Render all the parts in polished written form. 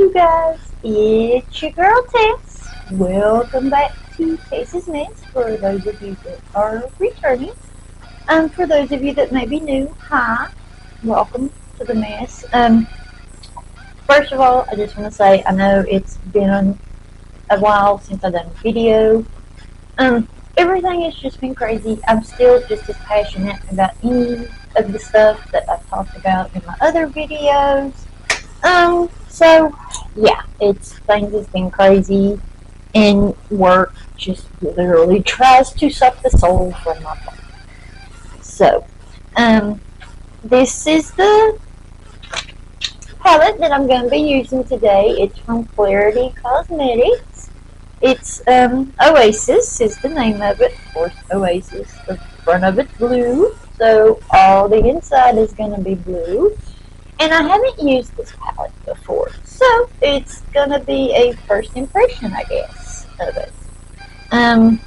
you guys, it's your girl Tess. Welcome back to Tess's Mess for those of you that are returning. For those of you that may be new, hi, welcome to the mess. First of all, I just want to say I know it's been a while since I've done a video. Everything has just been crazy. I'm still just as passionate about any of the stuff that I've talked about in my other videos. So yeah, things has been crazy, and work just literally tries to suck the soul from my body. So, this is the palette that I'm going to be using today. It's from Clarity Cosmetics. It's Oasis is the name of it. Of course, Oasis. The front of it's blue, so all the inside is going to be blue. And I haven't used this palette before, so it's going to be a first impression, I guess, of it. And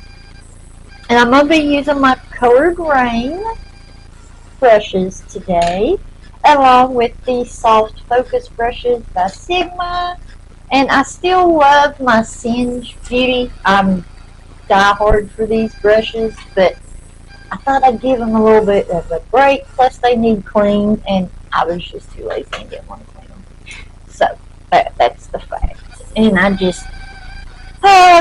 I'm going to be using my Colored Rain brushes today, along with the Soft Focus brushes by Sigma. And I still love my Singe Beauty. I'm diehard for these brushes, but I thought I'd give them a little bit of a break, plus they need cleaned, and I was just too lazy and didn't want to clean them. So, that's the fact. And I've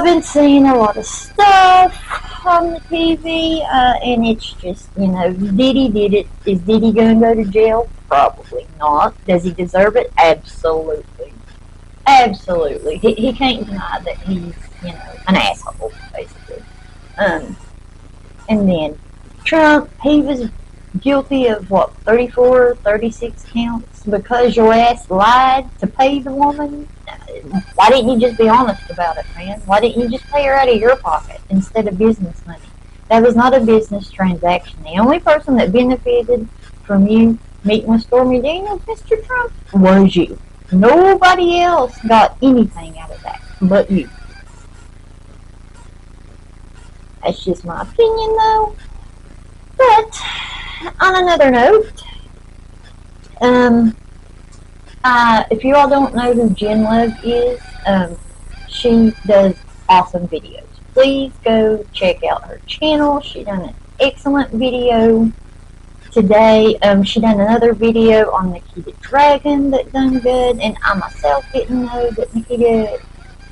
been seeing a lot of stuff on the TV, and it's just, Diddy did it. Is Diddy going to go to jail? Probably not. Does he deserve it? Absolutely. Absolutely. He can't deny that he's, an asshole, basically. And then Trump, he was guilty of 34, 36 counts because your ass lied to pay the woman. Why didn't you just be honest about it, man? Why didn't you just pay her out of your pocket instead of business money? That was not a business transaction. The only person that benefited from you meeting with Stormy Daniels, Mr. Trump, was you. Nobody else got anything out of that but you. That's just my opinion, though. But on another note, if you all don't know who Jen Love is, she does awesome videos. Please go check out her channel. She done an excellent video today. She done another video on Nikita Dragon that done good, and I myself didn't know that Nikita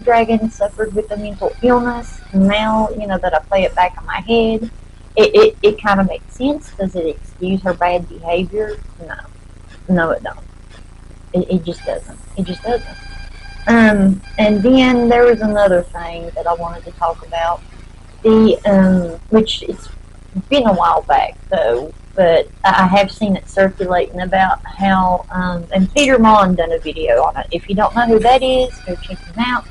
Dragon suffered with a mental illness. Now, that I play it back in my head, it kind of makes sense. Does it excuse her bad behavior? No, it don't. It just doesn't. It just doesn't. And then there was another thing that I wanted to talk about. Which it's been a while back though, but I have seen it circulating about how, and Peter Mon done a video on it. If you don't know who that is, go check him out.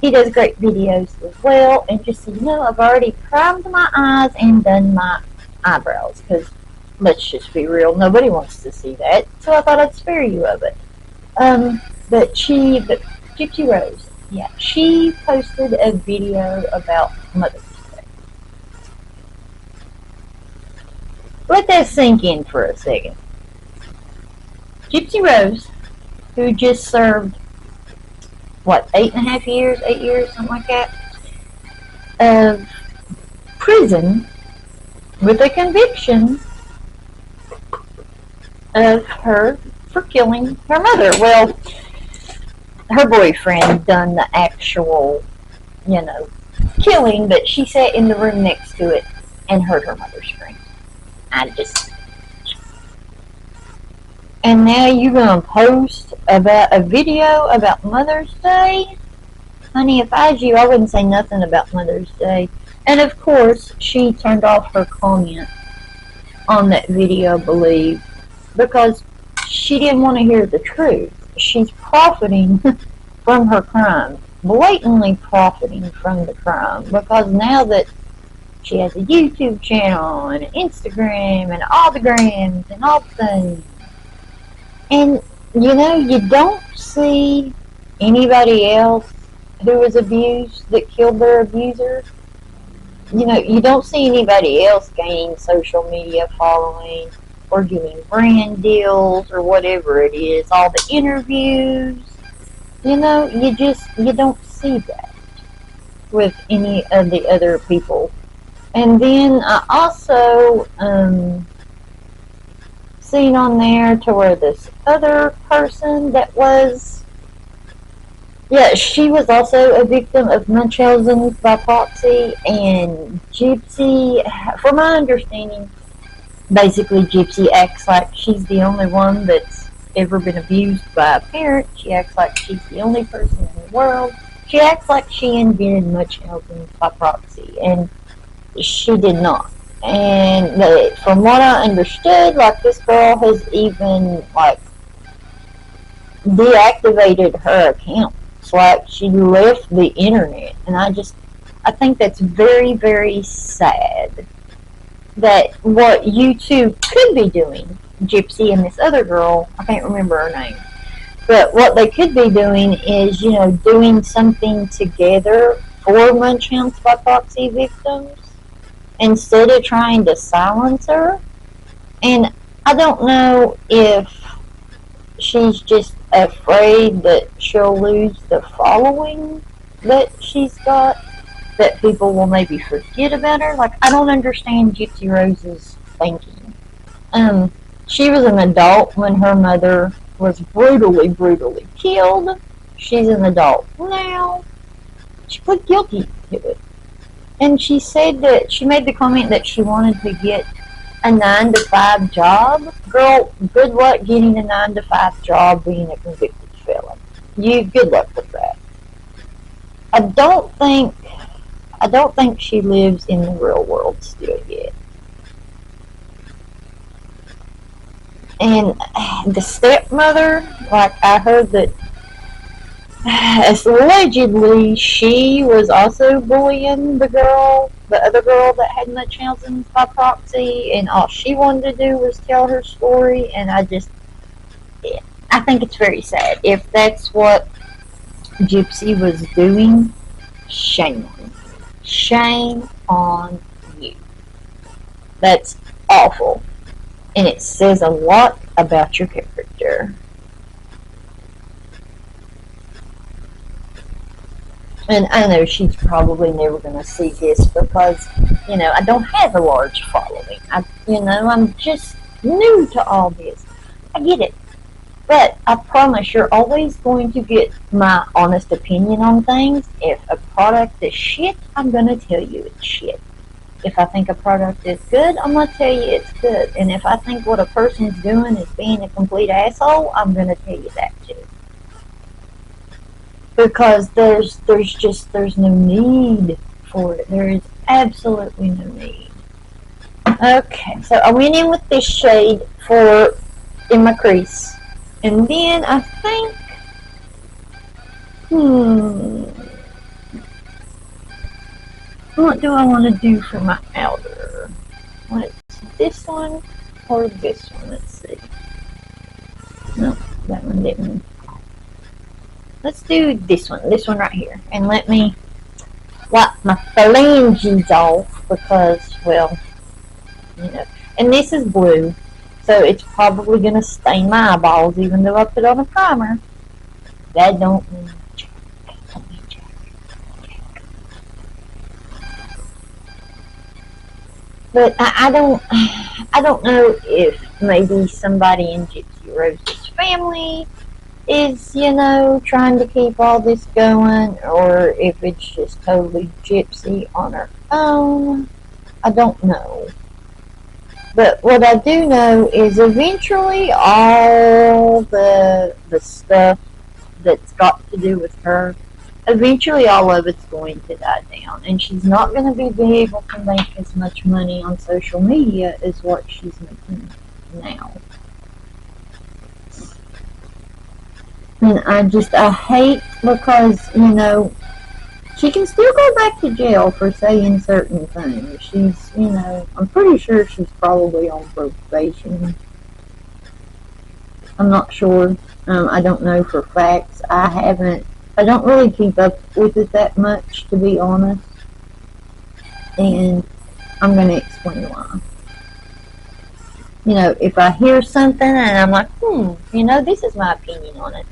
He does great videos as well. And just so you know, I've already primed my eyes and done my eyebrows, because let's just be real, nobody wants to see that. So I thought I'd spare you of it. But Gypsy Rose, yeah, she posted a video about Mother's Day. Let that sink in for a second. Gypsy Rose, who just served 8 years, something like that, of prison with a conviction of her for killing her mother. Well, her boyfriend done the actual, killing, but she sat in the room next to it and heard her mother scream. And now you're going to post about a video about Mother's Day? Honey, if I was you, I wouldn't say nothing about Mother's Day. And of course, she turned off her comment on that video, I believe, because she didn't want to hear the truth. She's profiting from her crime, blatantly profiting from the crime, because now that she has a YouTube channel and an Instagram and all the grams and all the things, and you don't see anybody else who was abused that killed their abuser. You don't see anybody else gaining social media following or doing brand deals or whatever it is. All the interviews, You don't see that with any of the other people. And then I also seen on there to where this other person that was, yeah, she was also a victim of Munchausen by proxy, and Gypsy, from my understanding, basically Gypsy acts like she's the only one that's ever been abused by a parent. She acts like she's the only person in the world. She acts like she invented Munchausen by proxy, and she did not. And from what I understood, like, this girl has even, like, deactivated her account. It's like she left the internet, and I think that's very, very sad. That what you two could be doing, Gypsy and this other girl, I can't remember her name, but what they could be doing is, doing something together for Munchausen by proxy victims instead of trying to silence her. And I don't know if she's just afraid that she'll lose the following that she's got, that people will maybe forget about her. Like, I don't understand Gypsy Rose's thinking. She was an adult when her mother was brutally, brutally killed. She's an adult now. She pled guilty to it. And she said that she made the comment that she wanted to get a 9-to-5 job. Girl, good luck getting a 9-to-5 job being a convicted felon. Good luck with that. I don't think she lives in the real world still yet. And the stepmother, like, I heard that allegedly she was also bullying the other girl that had Munchausen by proxy, and all she wanted to do was tell her story. And I think it's very sad. If that's what Gypsy was doing, shame on you. Shame on you. That's awful. And it says a lot about your character. And I know she's probably never going to see this because, I don't have a large following. I'm just new to all this. I get it. But I promise you're always going to get my honest opinion on things. If a product is shit, I'm going to tell you it's shit. If I think a product is good, I'm going to tell you it's good. And if I think what a person's doing is being a complete asshole, I'm going to tell you that too. Because there's no need for it. There is absolutely no need. Okay, so I went in with this shade in my crease. And then I think, what do I want to do for my outer? What's this one or this one? Let's see. Nope, that one didn't. Let's do this one right here. And let me wipe my phalanges off because, well, and this is blue. So it's probably going to stain my eyeballs even though I put on a primer. That don't mean jack. But I don't know if maybe somebody in Gypsy Rose's family is, trying to keep all this going, or if it's just totally Gypsy on her own. I don't know. But what I do know is eventually all the stuff that's got to do with her, eventually all of it's going to die down. And she's not going to be able to make as much money on social media as what she's making now. And I hate because, she can still go back to jail for saying certain things. She's, I'm pretty sure she's probably on probation. I'm not sure. I don't know for facts. I don't really keep up with it that much, to be honest. And I'm going to explain why. If I hear something and I'm like, this is my opinion on it.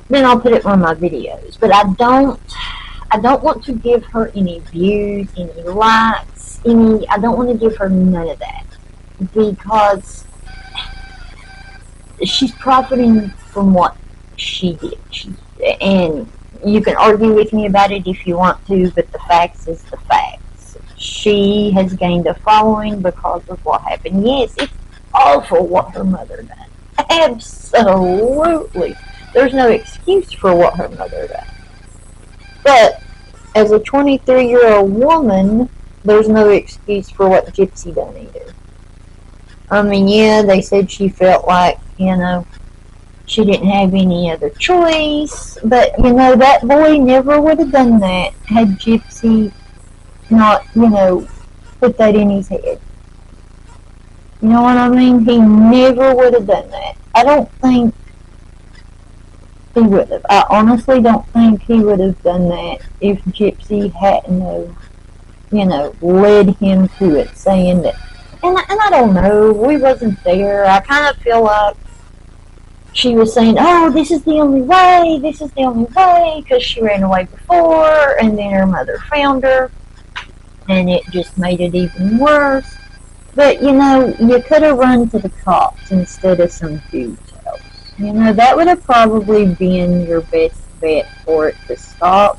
then I'll put it on my videos. But I don't want to give her any views, any likes, I don't want to give her none of that because she's profiting from what she did. And you can argue with me about it if you want to, but the facts is the facts. She has gained a following because of what happened. Yes, it's awful what her mother done. Absolutely. There's no excuse for what her mother done. But as a 23-year-old woman, there's no excuse for what Gypsy done either. I mean, yeah, they said she felt like, she didn't have any other choice, but, that boy never would have done that had Gypsy not, put that in his head. You know what I mean? He never would have done that. I don't think he would have. I honestly don't think he would have done that if Gypsy hadn't led him to it, saying that. And I don't know, we wasn't there. I kind of feel like she was saying, oh, this is the only way, because she ran away before, and then her mother found her, and it just made it even worse. But, you could have run to the cops instead of some dude's house. That would have probably been your best bet for it to stop.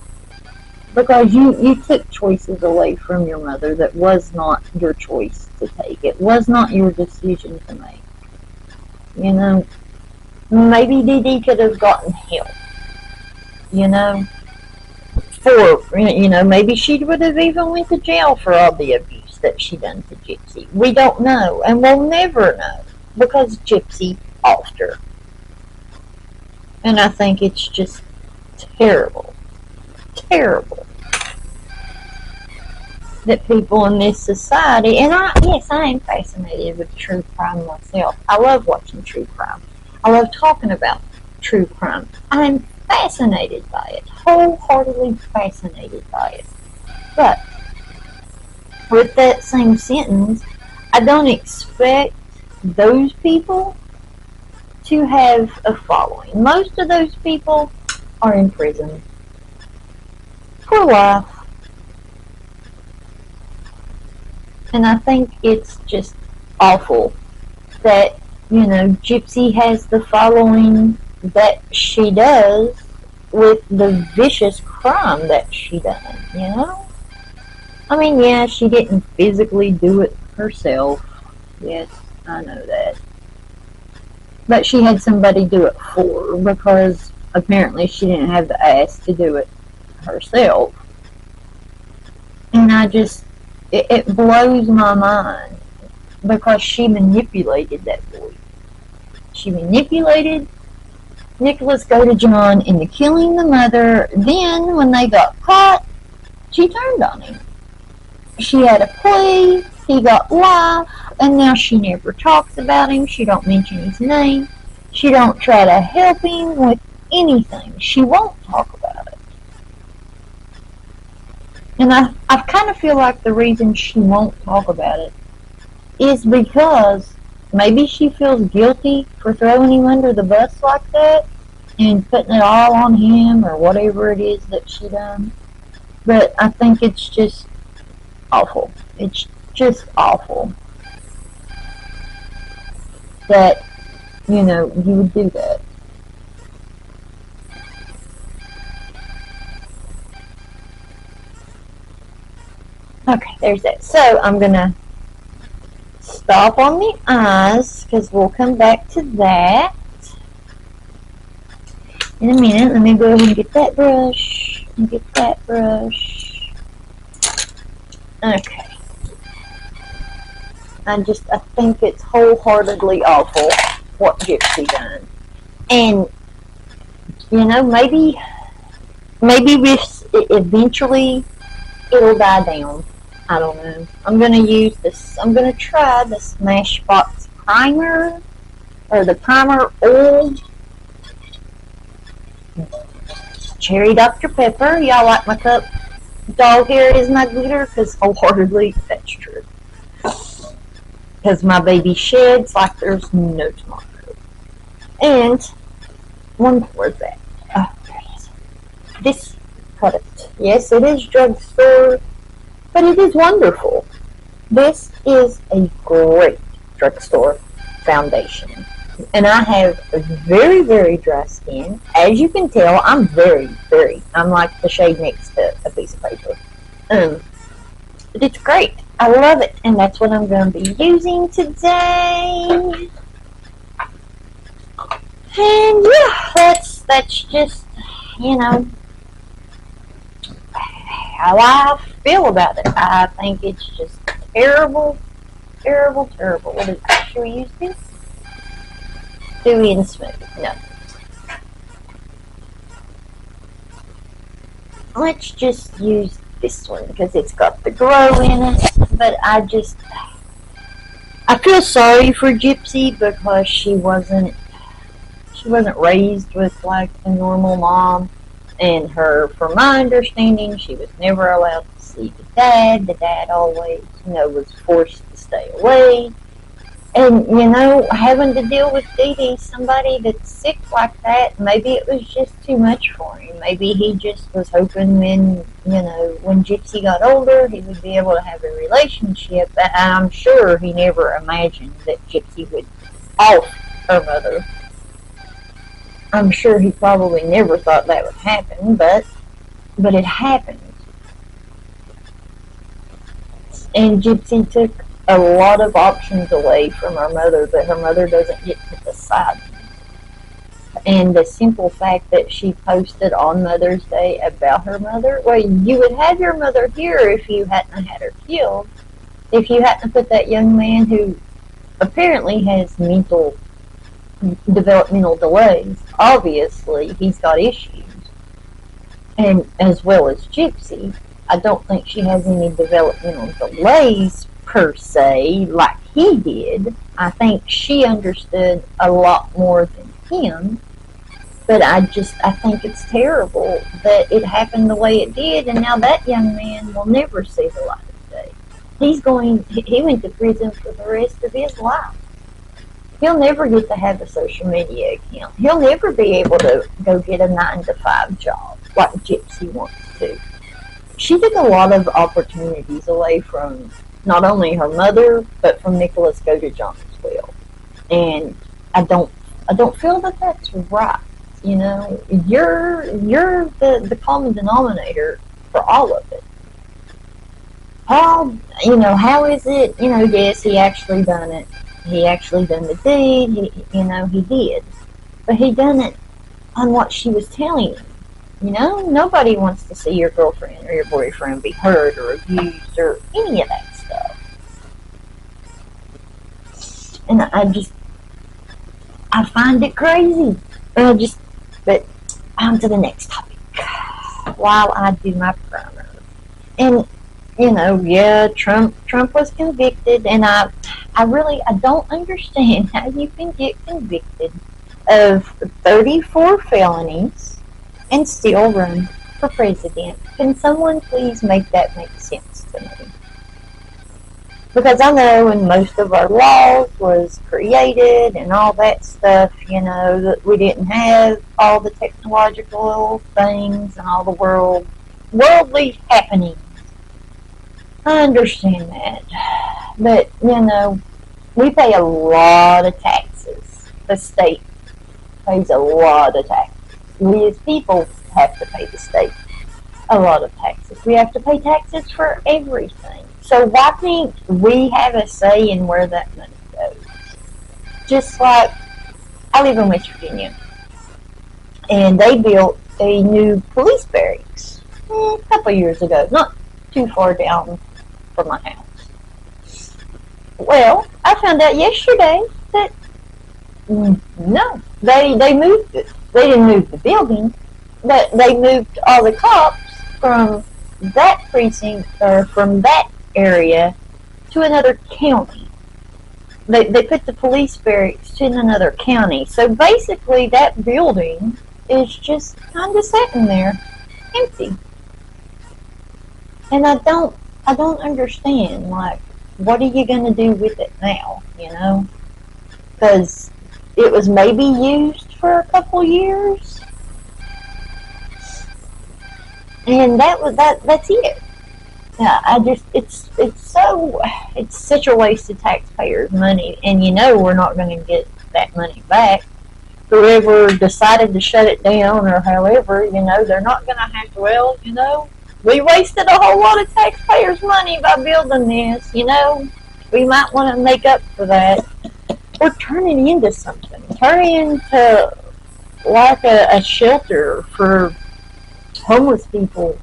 Because you took choices away from your mother that was not your choice to take. It was not your decision to make. Maybe Dee Dee could have gotten help. Maybe she would have even went to jail for all the abuse that she done to Gypsy. We don't know, and we'll never know, because Gypsy offed her. And I think it's just terrible that people in this society, and I am fascinated with true crime myself. I love watching true crime. I love talking about true crime. I'm fascinated by it, wholeheartedly fascinated by it. But with that same sentence, I don't expect those people to have a following. Most of those people are in prison for life. And I think it's just awful that, Gypsy has the following that she does with the vicious crime that she done, I mean, yeah, she didn't physically do it herself. Yes, I know that. But she had somebody do it for her because apparently she didn't have the ass to do it herself. And it blows my mind because she manipulated that boy. She manipulated Nicholas Godejohn into killing the mother. Then, when they got caught, she turned on him. She had a plea, he got life, and now she never talks about him. She don't mention his name. She don't try to help him with anything. She won't talk about it. And I kind of feel like the reason she won't talk about it is because maybe she feels guilty for throwing him under the bus like that and putting it all on him or whatever it is that she done. But I think it's just awful. It's just awful that, you would do that. Okay, there's that. So I'm going to stop on the eyes because we'll come back to that in a minute. Let me go ahead and get that brush. Okay. I think it's wholeheartedly awful what Gypsy done. And, maybe eventually it'll die down. I don't know. I'm going to try the Smashbox primer, or the primer oil. Cherry Dr. Pepper. Y'all like my cup? Dog hair is my glitter, because wholeheartedly, that's true. Because my baby sheds like there's no tomorrow. And one more thing. product. Yes, it is drugstore, but it is wonderful. This is a great drugstore foundation. And I have very, very dry skin. As you can tell, I'm like the shade next to a piece of paper. But it's great. I love it. And that's what I'm going to be using today. And yeah, that's just, you know, how I feel about it. I think it's just terrible, terrible, terrible. What is it? Should we use this? Dewy and smooth. No. Let's just use this one because it's got the glow in it. But I feel sorry for Gypsy because she wasn't raised with like a normal mom, and from my understanding, she was never allowed to see the dad. The dad always, was forced to stay away. And, having to deal with Dee Dee, somebody that's sick like that, maybe it was just too much for him. Maybe he just was hoping when Gypsy got older, he would be able to have a relationship. But I'm sure he never imagined that Gypsy would off her mother. I'm sure he probably never thought that would happen, but it happened. And Gypsy took a lot of options away from her mother, but her mother doesn't get to decide. And the simple fact that she posted on Mother's Day about her mother, well, you would have your mother here if you hadn't had her killed. If you hadn't put that young man who apparently has developmental delays, obviously he's got issues, and as well as Gypsy, I don't think she has any developmental delays per se like he did. I think she understood a lot more than him, but I think it's terrible that it happened the way it did, and now that young man will never see the light of day. He went to prison for the rest of his life. He'll never get to have a social media account. He'll never be able to go get a 9-to-5 job like Gypsy wants to. She took a lot of opportunities away from not only her mother, but from Nicholas Godejohn as well. And I don't feel that that's right. You're the common denominator for all of it. How is it? Yes, he actually done it. He actually done the deed. He did, but he done it on what she was telling him. Nobody wants to see your girlfriend or your boyfriend be hurt or abused or any of that stuff. And I find it crazy. But on to the next topic while I do my primer. And, yeah, Trump was convicted, and I don't understand how you can get convicted of 34 felonies and still run for president. Can someone please make that make sense to me? Because I know when most of our laws was created and all that stuff, that we didn't have all the technological things and all the worldly happenings. I understand that. But, we pay a lot of taxes. The state pays a lot of taxes. We as people have to pay the state a lot of taxes. We have to pay taxes for everything. So why can't we have a say in where that money goes? Just like, I live in West Virginia, and they built a new police barracks a couple years ago, not too far down from my house. Well, I found out yesterday that no, they moved it. They didn't move the building, but they moved all the cops from that precinct or from that area to another county. They put the police barracks in another county. So basically that building is just kind of sitting there empty. And I don't understand, like, what are you going to do with it now, Because it was maybe used for a couple years. And that's it. I just it's such a waste of taxpayers' money, and we're not going to get that money back. Whoever decided to shut it down or however, they're not going to have to. Well, we wasted a whole lot of taxpayers' money by building this. We might want to make up for that, or turn it into something. Turn it into like a shelter for homeless people,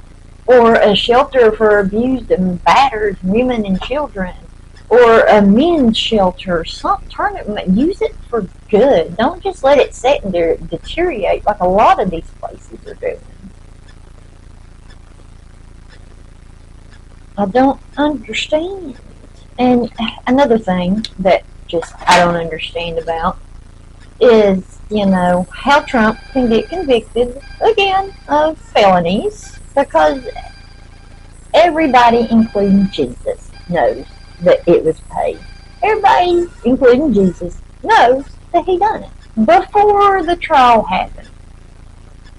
or a shelter for abused and battered women and children, or a men's shelter. Turn it, use it for good. Don't just let it sit and deteriorate like a lot of these places are doing. I don't understand. And another thing that just I don't understand about is, how Trump can get convicted again of felonies, because everybody, including Jesus, knows that it was paid. Everybody, including Jesus, knows that he done it before the trial happened.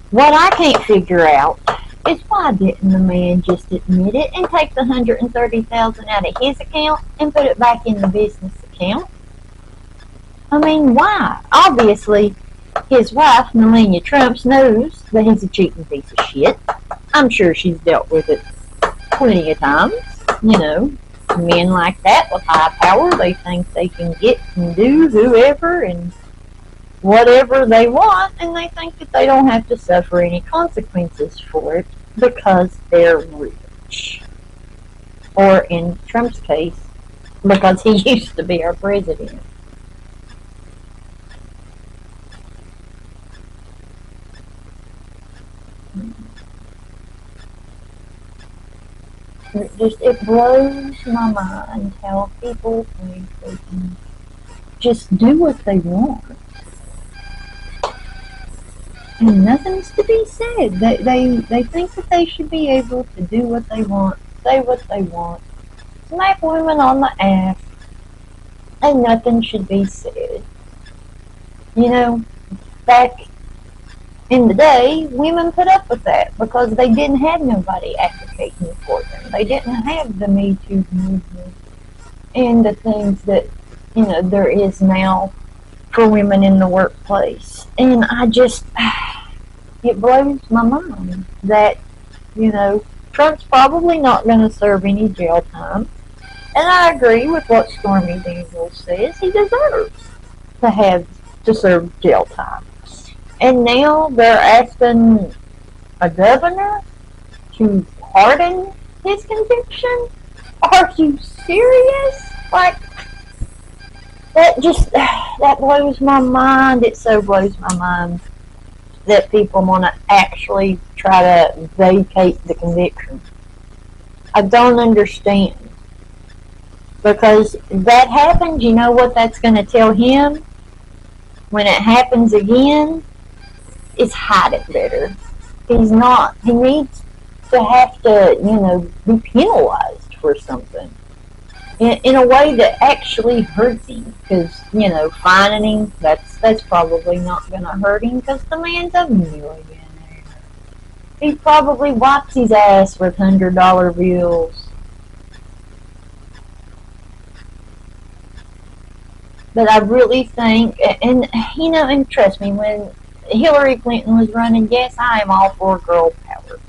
What I can't figure out is, why didn't the man just admit it and take the $130,000 out of his account and put it back in the business account? I mean, why? Obviously, his wife, Melania Trump, knows that he's a cheating piece of shit. I'm sure she's dealt with it plenty of times. Men like that with high power, they think they can get and do whoever and whatever they want, and they think that they don't have to suffer any consequences for it because they're rich. Or in Trump's case, because he used to be our president. It blows my mind how people think they can just do what they want. And nothing's to be said. They think that they should be able to do what they want, say what they want, smack women on the ass, and nothing should be said. Back in the day, women put up with that because they didn't have nobody advocating for them. They didn't have the Me Too movement and the things that, there is now for women in the workplace. And it blows my mind that, Trump's probably not going to serve any jail time. And I agree with what Stormy Daniels says. He deserves to serve jail time. And now they're asking a governor to pardon his conviction? Are you serious? Like, that blows my mind. It so blows my mind that people want to actually try to vacate the conviction. I don't understand. Because that happened, you know what that's going to tell him? When it happens again, is hide it better. He needs to have to, be penalized for something. In a way that actually hurts him. Because, fining him, that's probably not going to hurt him because the man's a millionaire. He probably wipes his ass with $100 bills. But I really think, and trust me, when Hillary Clinton was running, yes, I am all for girl power.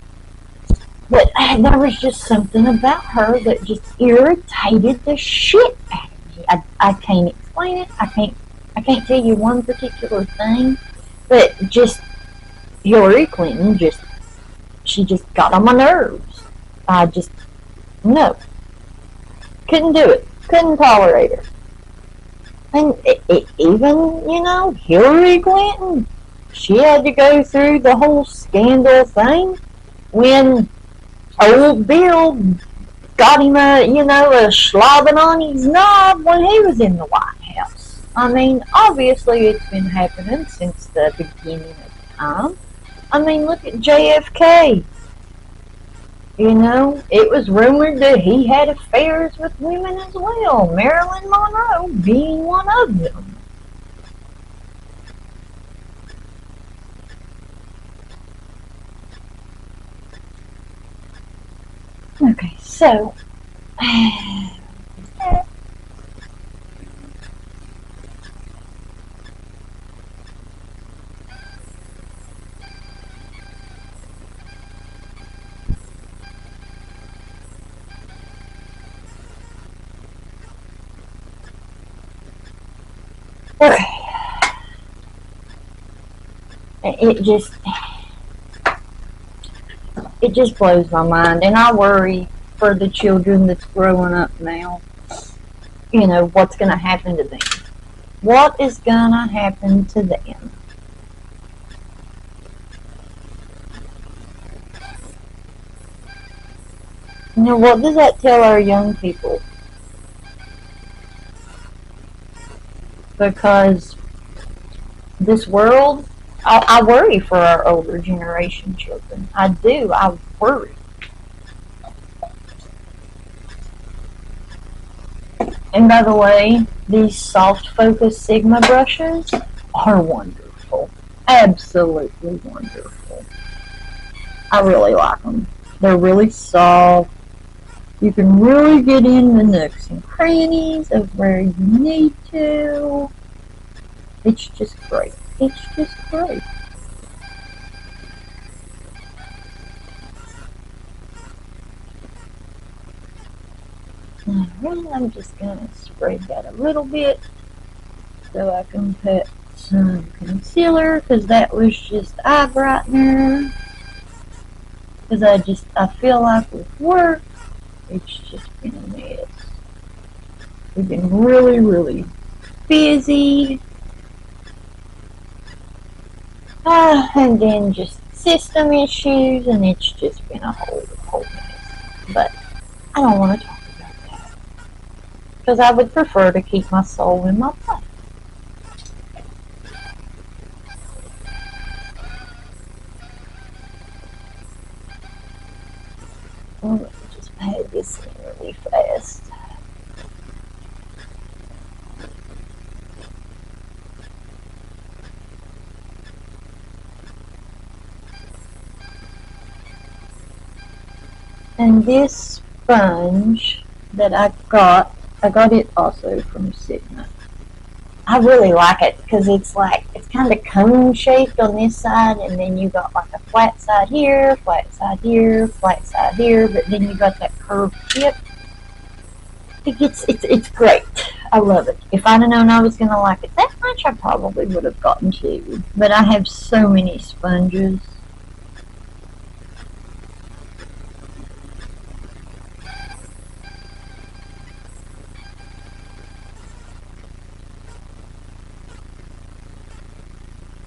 But there was just something about her that just irritated the shit out of me. I can't explain it. I can't tell you one particular thing, but just Hillary Clinton she just got on my nerves. No, couldn't do it. Couldn't tolerate her. And even, Hillary Clinton, she had to go through the whole scandal thing when old Bill got him a slobbing on his knob when he was in the White House. I mean, obviously it's been happening since the beginning of time. I mean, look at JFK. It was rumored that he had affairs with women as well, Marilyn Monroe being one of them. Okay, so okay, it just blows my mind, and I worry for the children that's growing up now. You know what's going to happen to them. What is going to happen to them? You know, what does that tell our young people? Because this world, I worry for our older generation children. I do. I worry. And by the way, these soft focus Sigma brushes are wonderful. Absolutely wonderful. I really like them. They're really soft. You can really get in the nooks and crannies of where you need to. It's just great. It's just great. Alright, I'm just going to spread that a little bit so I can put some concealer, because that was just eye brightener. Because I feel like with work, it's just been a mess. We've been really, really busy. And then just system issues, and it's just been a whole mess. But I don't want to talk about that, because I would prefer to keep my soul in my place. Let me just pad this in really fast. And this sponge that I got it also from Sigma. I really like it because it's kind of cone shaped on this side, and then you got like a flat side here, flat side here, flat side here, but then you got that curved tip. It's great. I love it. If I'd have known I was gonna like it that much, I probably would have gotten two. But I have so many sponges.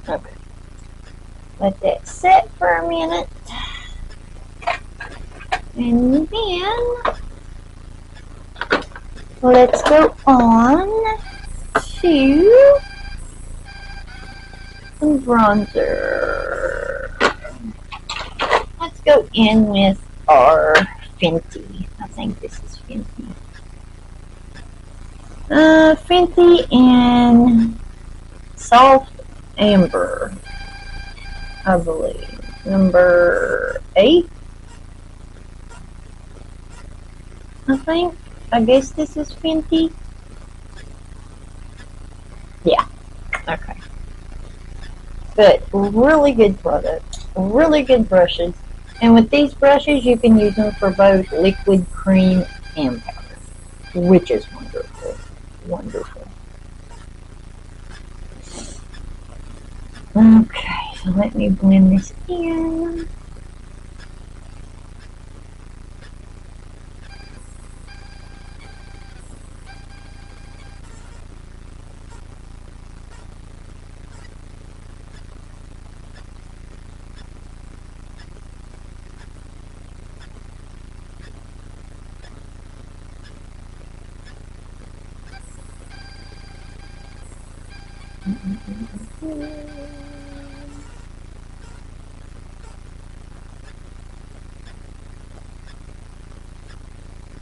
Okay. Let that set for a minute. And then let's go on to some bronzer. Let's go in with our Fenty. I think this is Fenty. Fenty and Soft Amber, I believe. Number 8, I think. I guess this is Fenty. Yeah, okay. But really good product. Really good brushes. And with these brushes, you can use them for both liquid, cream, and powder, which is wonderful. Wonderful. Okay, so let me blend this in.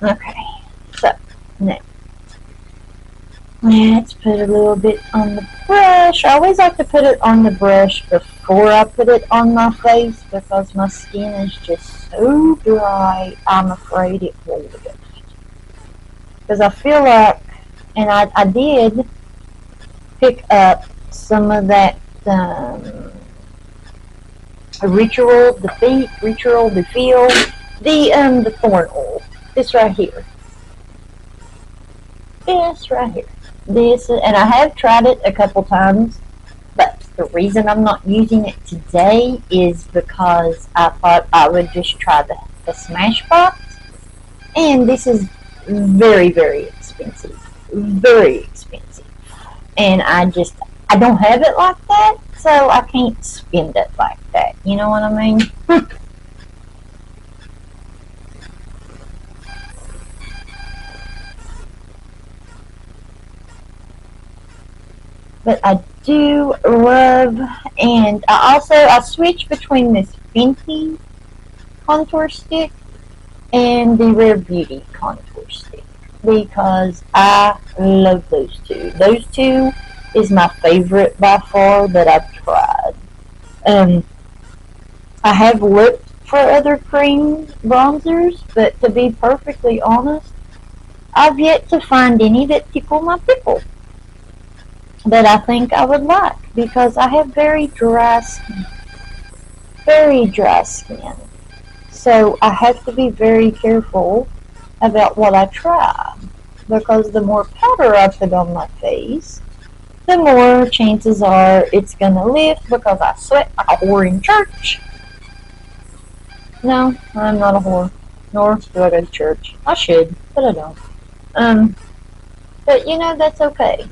Okay, so next. Let's put a little bit on the brush. I always like to put it on the brush before I put it on my face because my skin is just so dry, I'm afraid it will lift. Because I feel like, and I did pick up some of that ritual, the feel, the thorn oil. This right here. This right here. This, and I have tried it a couple times, but the reason I'm not using it today is because I thought I would just try the Smashbox, and this is very, very expensive. Very expensive. And I don't have it like that, so I can't spend it like that. You know what I mean? But I do love, and I switch between this Fenty contour stick and the Rare Beauty contour stick because I love those two. Those two is my favorite by far that I've tried. Um, I have looked for other cream bronzers, but to be perfectly honest, I've yet to find any that tickle my pickle that I think I would like because I have very dry skin. Very dry skin. So I have to be very careful about what I try because the more powder I put on my face, the more chances are it's gonna lift because I sweat like a whore in church. No, I'm not a whore, nor do I go to church. I should, but I don't. Um, but that's okay.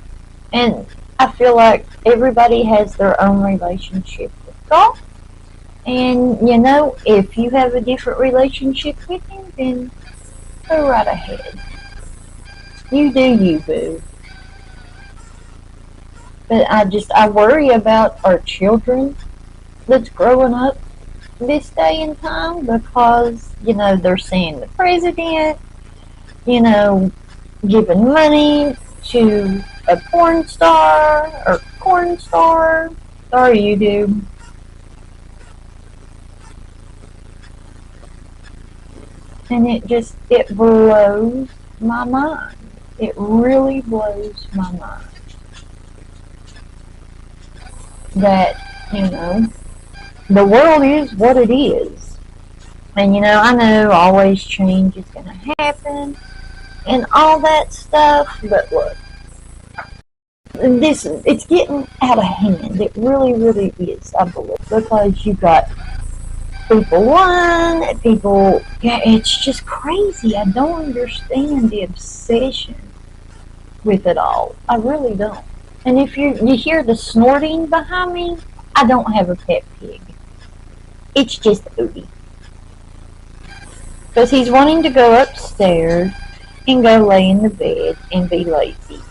And I feel like everybody has their own relationship with God. And if you have a different relationship with Him, then go right ahead. You do you, boo. But I worry about our children that's growing up this day and time because, they're seeing the president, giving money to a porn star or corn star or YouTube. And it blows my mind. It really blows my mind that, the world is what it is. And, I know always change is going to happen and all that stuff, but look, it's getting out of hand. It really, really is, I believe, because you got people, it's just crazy. I don't understand the obsession with it all. I really don't. And if you hear the snorting behind me, I don't have a pet pig. It's just Odie. Because he's wanting to go upstairs and go lay in the bed and be lazy.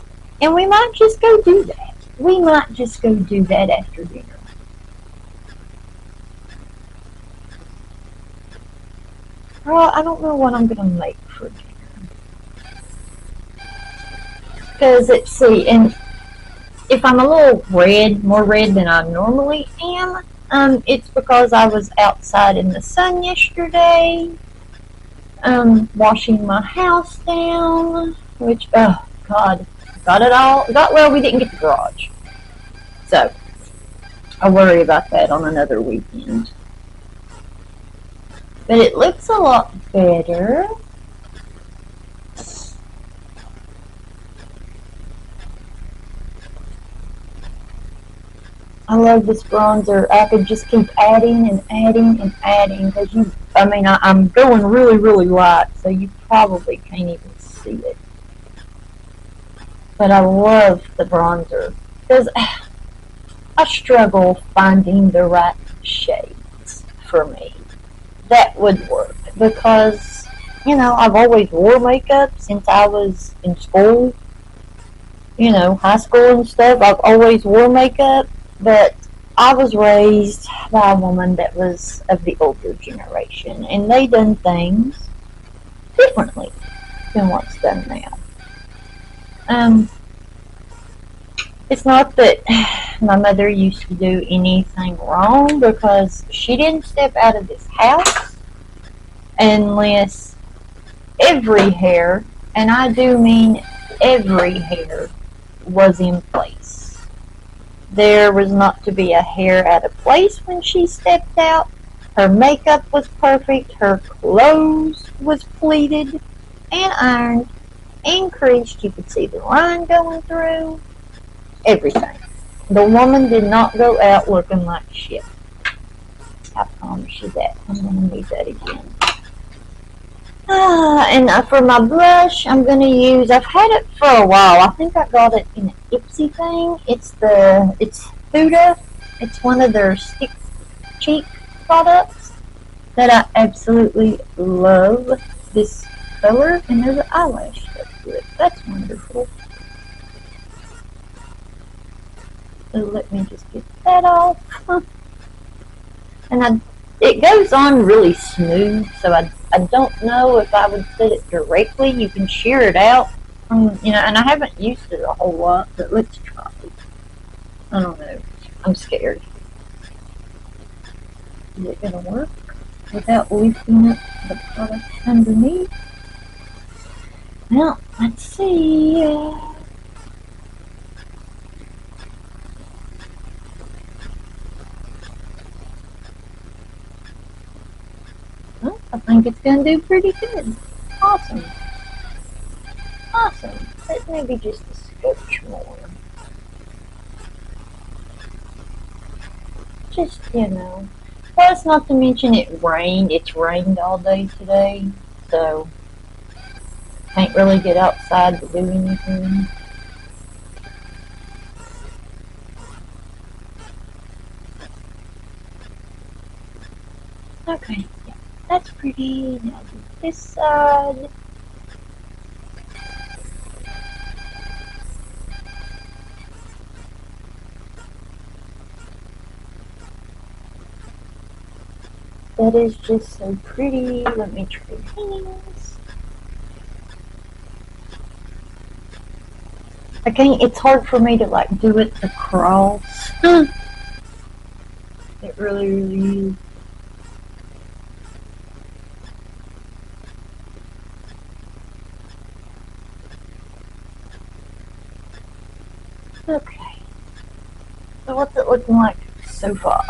And we might just go do that. We might just go do that after dinner. Well, I don't know what I'm going to make for dinner. Because, and if I'm a little red, more red than I normally am, it's because I was outside in the sun yesterday, washing my house down, which, oh, God, got it all. Well, we didn't get the garage. So, I'll worry about that on another weekend. But it looks a lot better. I love this bronzer. I could just keep adding and adding and adding because I'm going really, really light, so you probably can't even see it. But I love the bronzer because I struggle finding the right shades for me. That would work because, I've always wore makeup since I was in school, high school and stuff. I've always wore makeup, but I was raised by a woman that was of the older generation, and they done things differently than what's done now. It's not that my mother used to do anything wrong, because she didn't step out of this house unless every hair, and I do mean every hair, was in place. There was not to be a hair out of place when she stepped out. Her makeup was perfect. Her clothes was pleated and ironed and creased. You could see the line going through. Everything. The woman did not go out looking like shit. I promise you that. I'm going to need that again. And for my blush, I'm going to use, I've had it for a while. I think I got it in an Ipsy thing. It's Huda. It's one of their stick cheek products that I absolutely love. This color, and there's an eyelash stuck to it. That's wonderful. So let me just get that off. And it goes on really smooth, so I don't know if I would put it directly. You can shear it out from, and I haven't used it a whole lot, but let's try it. I don't know. I'm scared. Is it going to work without lifting up the product underneath? Well, let's see. Well, I think it's going to do pretty good. Awesome. Awesome. But maybe just a scotch more. Just, Plus, not to mention it rained. It's rained all day today, so can't really get outside to do anything. Okay, yeah, that's pretty. Now do this side. That is just so pretty. Let me try these. Again, it's hard for me to do it across. It really is. Okay. So what's it looking like so far?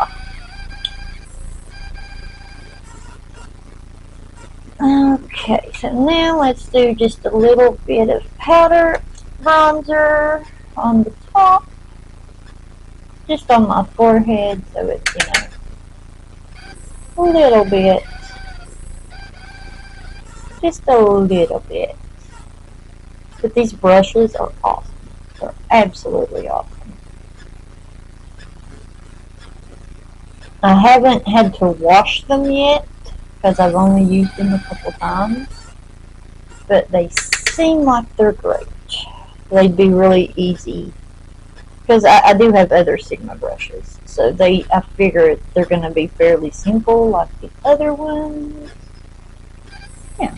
Okay, so now let's do just a little bit of powder bronzer on the top, just on my forehead, so it's, a little bit, just a little bit. But these brushes are awesome. They're absolutely awesome. I haven't had to wash them yet, because I've only used them a couple times, but they seem like they're great. They'd be really easy, because I do have other Sigma brushes, so I figure they're going to be fairly simple like the other ones. Yeah.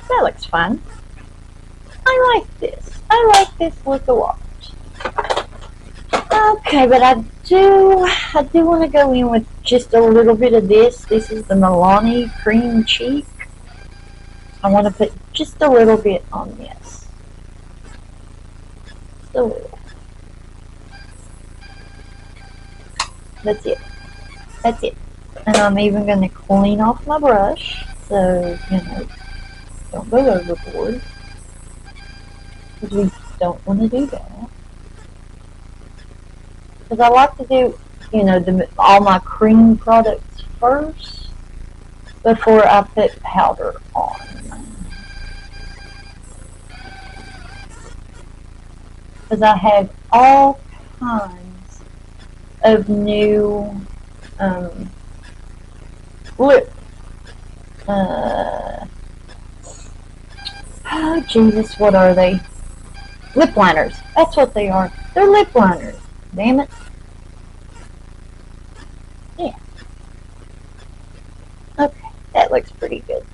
That looks fun. I like this. I like this look a lot. Okay, but I do want to go in with just a little bit of this. This is the Milani Cream Cheek. I want to put just a little bit on this. Just a little. That's it. That's it. And I'm even going to clean off my brush, so, don't go overboard. Because we don't want to do that. Because I like to do, all my cream products first before I put powder on. Because I have all kinds of new lip. Oh, Jesus, what are they? Lip liners. That's what they are. They're lip liners. Damn it. Yeah. Okay, that looks pretty good.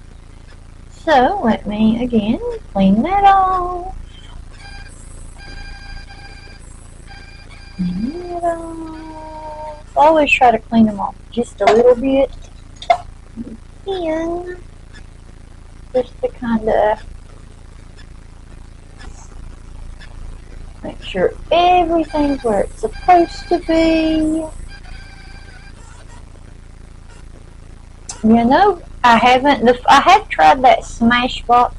So let me again clean that off. Clean that off. Always try to clean them off just a little bit. And just to kind of make sure everything's where it's supposed to be. You know, I have tried that Smashbox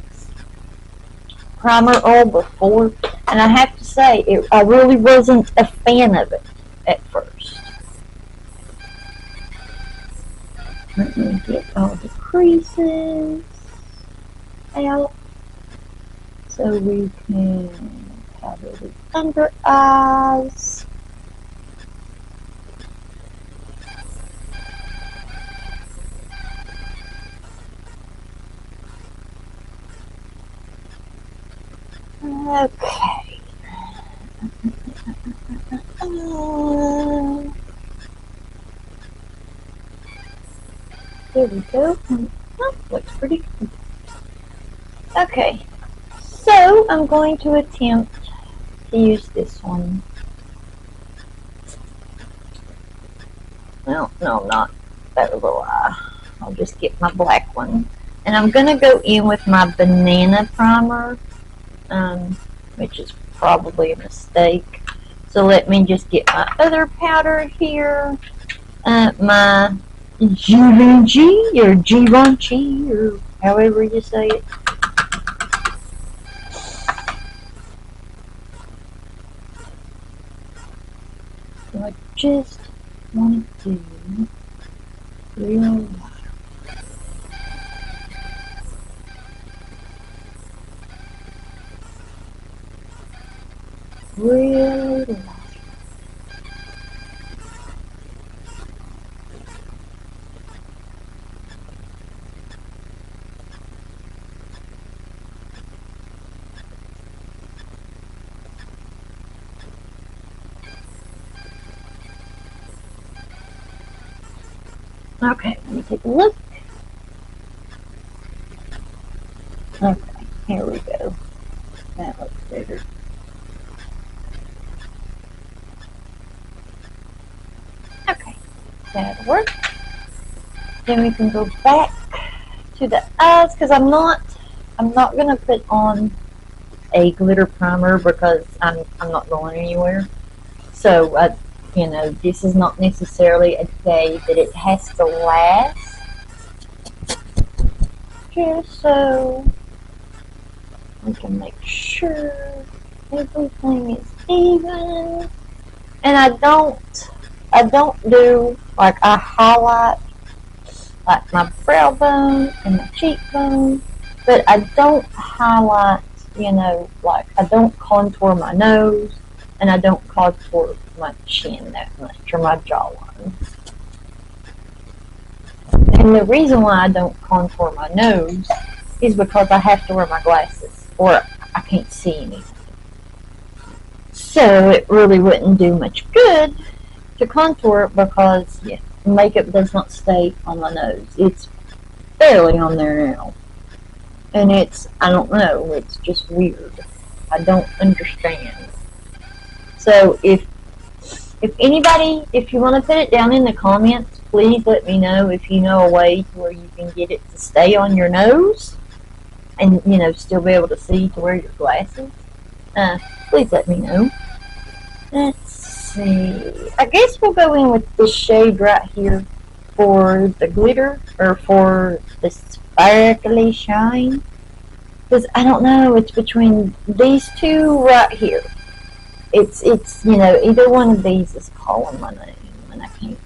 primer oil before, and I have to say, I really wasn't a fan of it at first. Let me get all the creases out so we can cover the under eyes. Okay. There we go. Oh, looks pretty good. Okay. So I'm going to attempt to use this one. No, not. That was a lie. I'll just get my black one. And I'm going to go in with my banana primer, which is probably a mistake. So let me just get my other powder here. My Givenchy or Givenchy or however you say it. So I just want to do real really light. Okay, let me take a look. Okay, here we go. That looks better. Okay, that'll work. Then we can go back to the eyes because I'm not gonna put on a glitter primer because I'm not going anywhere. So you know, this is not necessarily a day that it has to last. Just so we can make sure everything is even. And I don't do like I highlight like my brow bone and my cheekbone, but I don't highlight, you know, like I don't contour my nose and I don't contour my chin that much or my jawline. And the reason why I don't contour my nose is because I have to wear my glasses or I can't see anything. So it really wouldn't do much good to contour it because makeup does not stay on my nose. It's barely on there now. And I don't know, it's just weird. I don't understand. So if anybody, if you want to put it down in the comments, please let me know if you know a way to where you can get it to stay on your nose and, you know, still be able to see to wear your glasses. Please let me know. Let's see. I guess we'll go in with this shade right here for the glitter or for the sparkly shine. Because I don't know, it's between these two right here. It's you know, either one of these is calling my name and I can't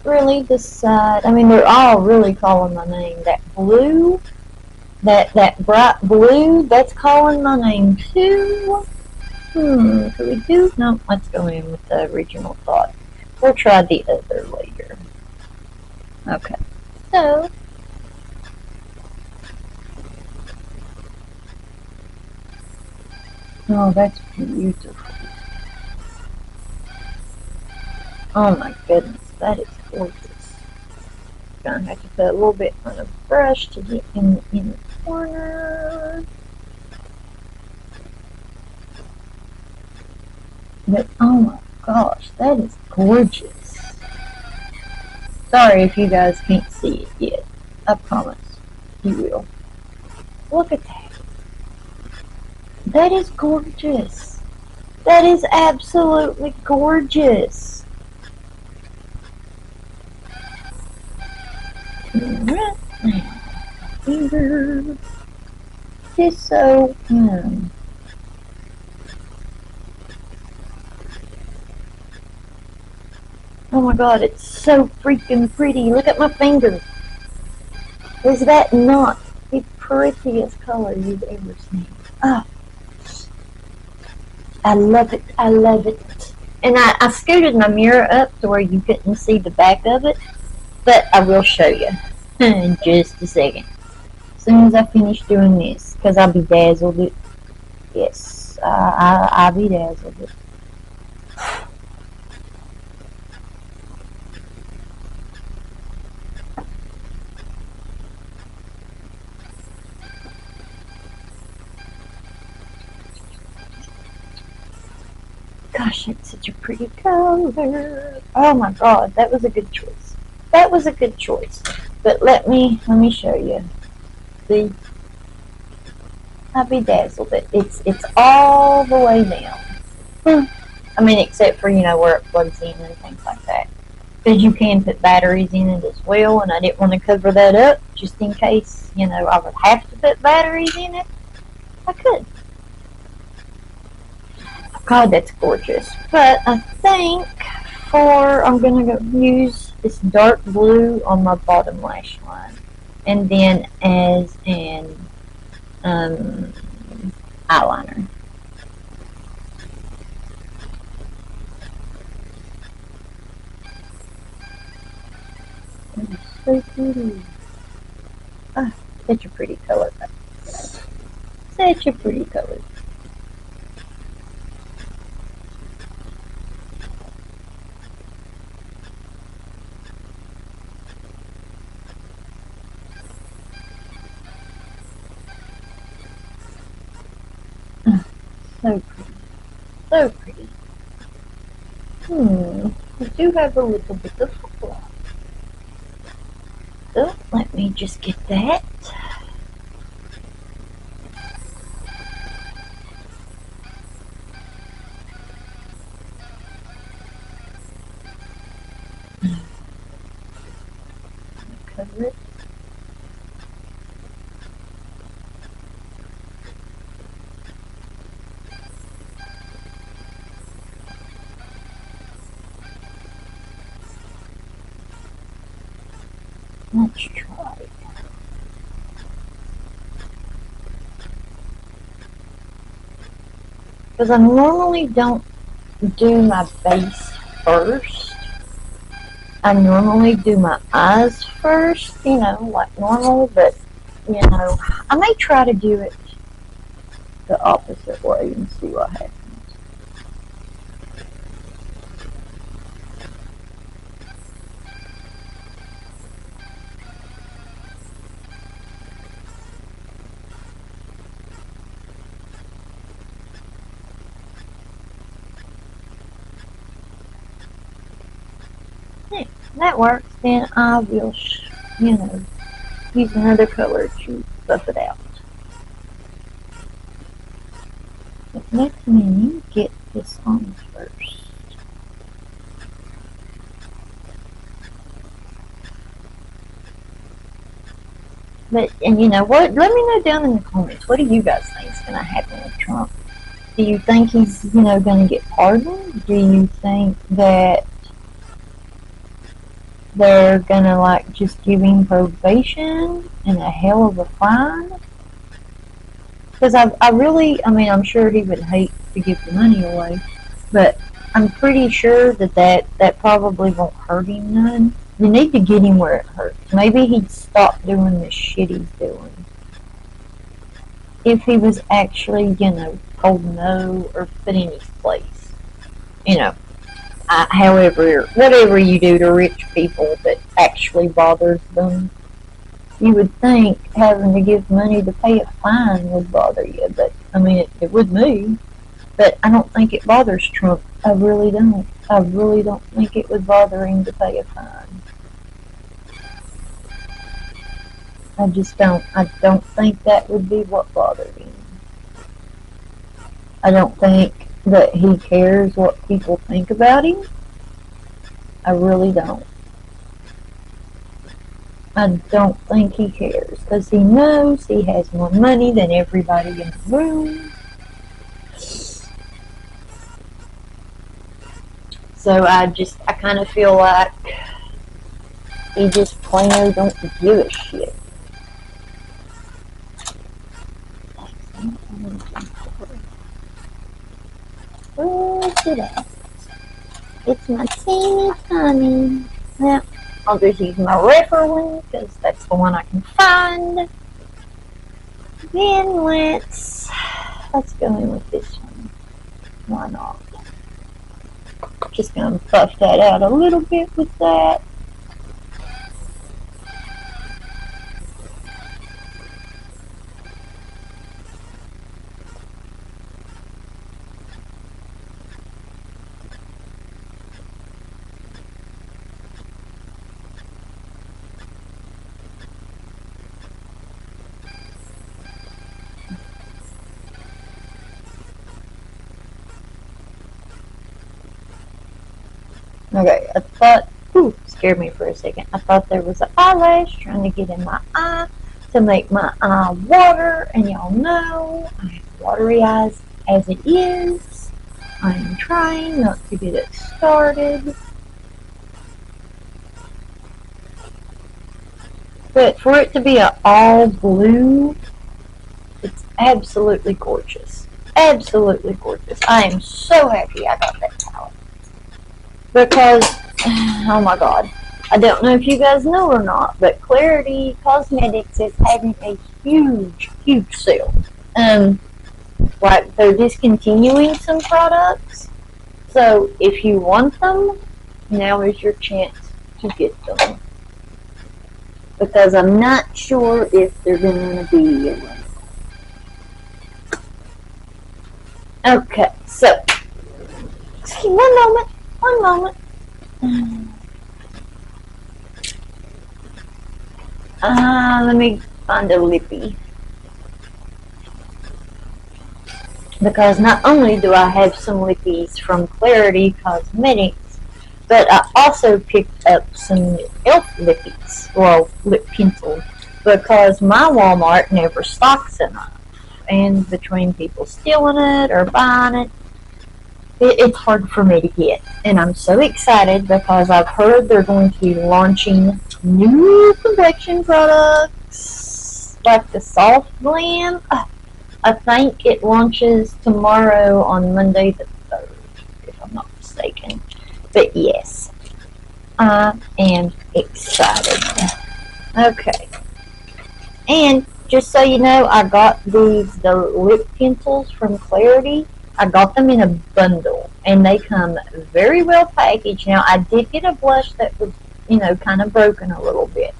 really decide. I mean, they're all really calling my name. That blue, that bright blue, that's calling my name too. Could we do? No, let's go in with the original thought. We'll try the other later. Okay, so oh, that's beautiful. Oh my goodness, that is gorgeous. gonna have to put a little bit on a brush to get in the corner. But oh my gosh, that is gorgeous. Sorry if you guys can't see it yet. I promise you will. Look at that. That is gorgeous. That is absolutely gorgeous. Right now, finger. Just so, Oh my god, it's so freaking pretty. Look at my finger. Is that not the prettiest color you've ever seen? Oh, I love it. I love it. And I scooted my mirror up to where you couldn't see the back of it, but I will show you in just a second. As soon as I finish doing this, because I'll be dazzled it. Yes, I'll be dazzled it. Gosh, that's such a pretty color. Oh my god, that was a good choice. That was a good choice. But let me show you. See? I'll be dazzled. It's all the way down. I mean, except for, where it plugs in and things like that. Because you can put batteries in it as well, and I didn't want to cover that up just in case, I would have to put batteries in it. I could. God, that's gorgeous. But I think I'm going to use this dark blue on my bottom lash line. And then as an eyeliner. That is so pretty. Ah, such a pretty color. Such a pretty color. So pretty. So pretty. I do have a little bit of highlight. So, let me just get that. Cover it. Let's try it. Because I normally don't do my base first. I normally do my eyes first, like normal, but, I may try to do it the opposite way and see what happens. If that works, then I will, use another color to buff it out. But let me get this on first. But, and you know what? Let me know down in the comments. What do you guys think is going to happen with Trump? Do you think he's, going to get pardoned? Do you think that they're going to, like, just give him probation and a hell of a fine? Because I really, I'm sure he would hate to give the money away, but I'm pretty sure that probably won't hurt him none. You need to get him where it hurts. Maybe he'd stop doing the shit he's doing. If he was actually, told no or put in his place. However, whatever you do to rich people that actually bothers them, you would think having to give money to pay a fine would bother you. But, I mean, it would me. But I don't think it bothers Trump. I really don't. I really don't think it would bother him to pay a fine. I just don't. I don't think that would be what bothered him. I don't think that he cares what people think about him. I really don't. I don't think he cares because he knows he has more money than everybody in the room. So I kind of feel like he just plain old don't give a shit. Where's it at? It's my teeny tiny. Yeah, I'll just use my refer one because that's the one I can find. Then let's go in with this one. Why not? Just gonna buff that out a little bit with that. Okay, I thought, scared me for a second. I thought there was an eyelash trying to get in my eye to make my eye water, and y'all know I have watery eyes as it is. I am trying not to get it started. But for it to be an all blue, it's absolutely gorgeous. Absolutely gorgeous. I am so happy I got that palette. Because, oh my god, I don't know if you guys know or not, but Clarity Cosmetics is having a huge, huge sale. Like they're discontinuing some products, so if you want them, now is your chance to get them. Because I'm not sure if they're going to be around. Okay, so, one moment. Let me find a lippy. Because not only do I have some lippies from Clarity Cosmetics, but I also picked up some e.l.f. lippies, well, lip pencils, because my Walmart never stocks enough. And between people stealing it or buying it, it's hard for me to get. And I'm so excited because I've heard they're going to be launching new complexion products, like the Soft Glam. I think it launches tomorrow on Monday the 3rd, if I'm not mistaken. But yes, I am excited. Okay. And just so you know, I got the lip pencils from Clarity. I got them in a bundle, and they come very well packaged. Now, I did get a blush that was, kind of broken a little bit,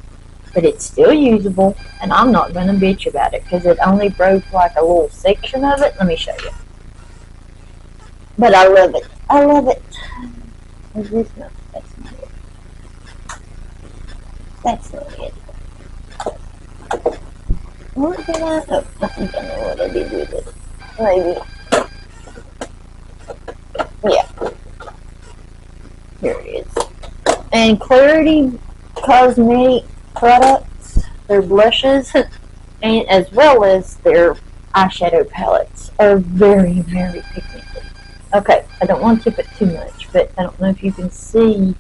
but it's still usable, and I'm not going to bitch about it because it only broke like a little section of it. Let me show you. But I love it. I love it. Is this not? That's not it. That's not it. What did I? Oh, I think I know what I did with it. Maybe. Yeah. Here it is. And Clarity Cosmetic products, their blushes, and as well as their eyeshadow palettes are very, very pigmented. Okay, I don't want to tip it too much, but I don't know if you can see